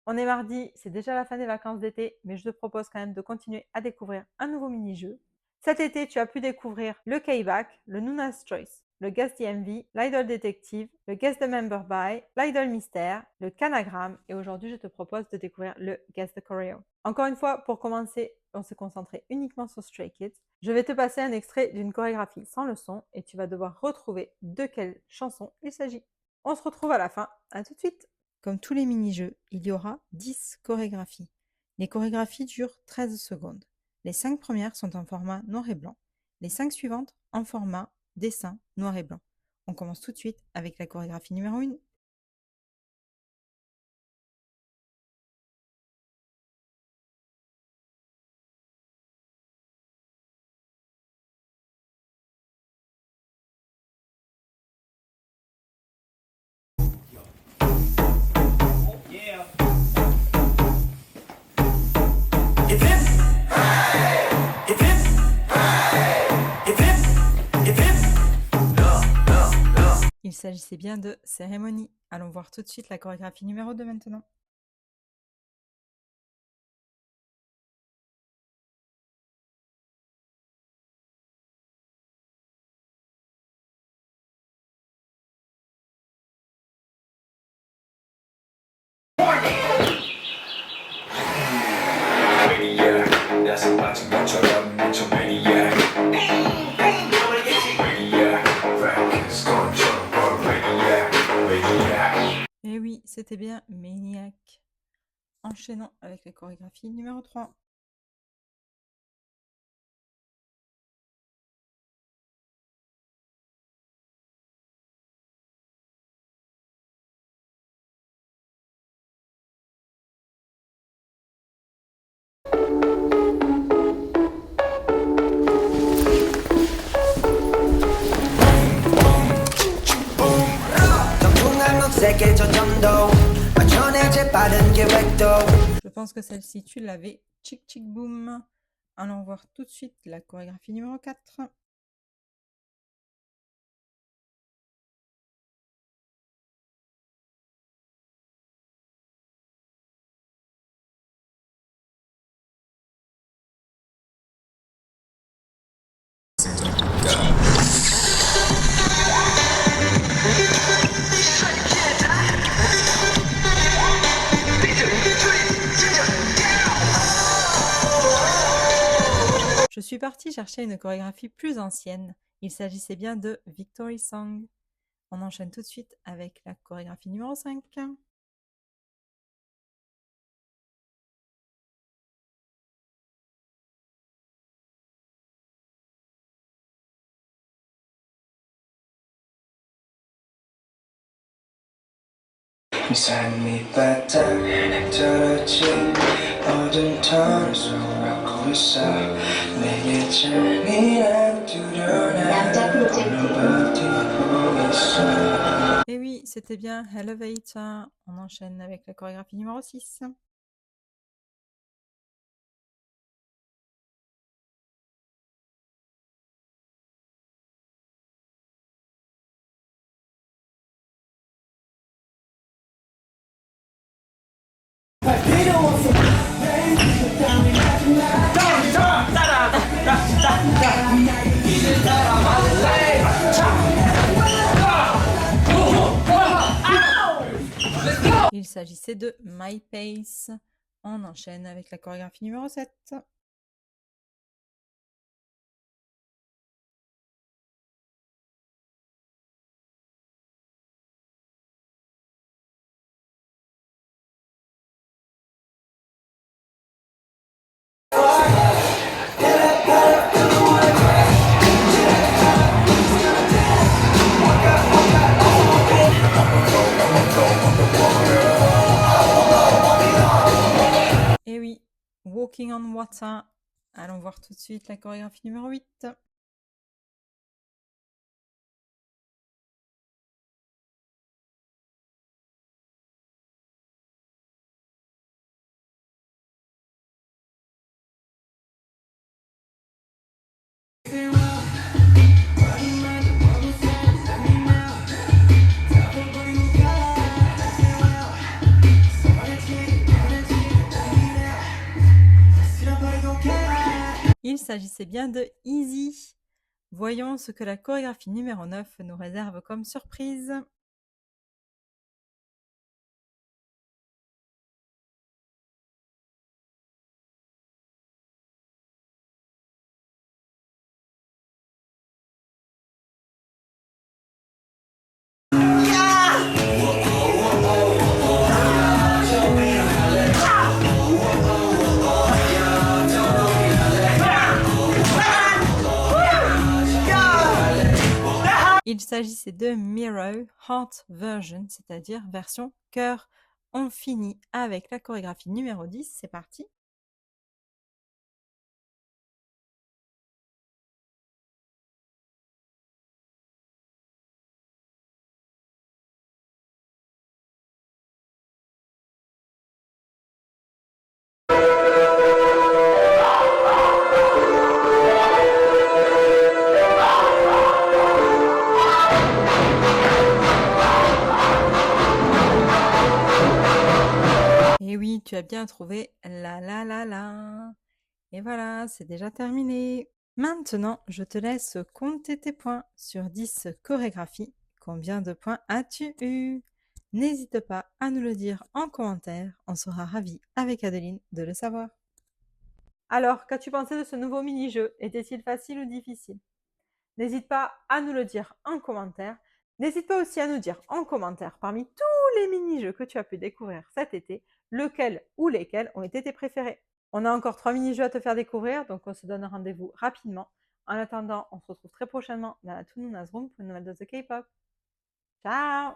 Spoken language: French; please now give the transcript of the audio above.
On est mardi, c'est déjà la fin des vacances d'été, mais je te propose quand même de continuer à découvrir un nouveau mini-jeu. Cet été, tu as pu découvrir le K-Back, le Nuna's Choice, le Guess DMV, l'Idol Detective, le Guess the Member By, l'Idol Mystère, le Canagramme, et aujourd'hui, je te propose de découvrir le Guess the Choreo. Encore une fois, pour commencer, on s'est concentré uniquement sur Stray Kids. Je vais te passer un extrait d'une chorégraphie sans le son et tu vas devoir retrouver de quelle chanson il s'agit. On se retrouve à la fin, à tout de suite. Comme tous les mini-jeux, il y aura 10 chorégraphies. Les chorégraphies durent 13 secondes. Les 5 premières sont en format noir et blanc, les 5 suivantes en format dessin noir et blanc. On commence tout de suite avec la chorégraphie numéro 1. Il s'agissait bien de cérémonie. Allons voir tout de suite la chorégraphie numéro 2 maintenant. Et oui, c'était bien Maniac. Enchaînons avec la chorégraphie numéro 3. Je pense que celle-ci, tu l'avais. Chick Chick Boom. Allons voir tout de suite la chorégraphie numéro 4. Je suis partie chercher une chorégraphie plus ancienne. Il s'agissait bien de Victory Song. On enchaîne tout de suite avec la chorégraphie numéro 5. Et oui, c'était bien Elevator. On enchaîne avec la chorégraphie numéro 6. Il s'agissait de My Pace. On enchaîne avec la chorégraphie numéro 7. Et oui, Walking on Water. Allons voir tout de suite la chorégraphie numéro 8. s'agissait bien de Easy. Voyons ce que la chorégraphie numéro 9 nous réserve comme surprise. Il s'agissait de Mirror Heart Version, c'est-à-dire version cœur. On finit avec la chorégraphie numéro 10, c'est parti. Et oui, tu as bien trouvé la la la la. Et voilà, c'est déjà terminé. Maintenant, je te laisse compter tes points. Sur 10 chorégraphies, combien de points as-tu eu? N'hésite pas à nous le dire en commentaire, on sera ravis avec Adeline de le savoir. Alors, qu'as-tu pensé de ce nouveau mini-jeu? Était-il facile ou difficile? N'hésite pas à nous le dire en commentaire. N'hésite pas aussi à nous dire en commentaire, parmi tous les mini-jeux que tu as pu découvrir cet été, lequel ou lesquels ont été tes préférés. On a encore 3 mini-jeux à te faire découvrir, donc on se donne rendez-vous rapidement. En attendant, on se retrouve très prochainement dans la Toonoona's Room pour une nouvelle dose de K-pop. Ciao!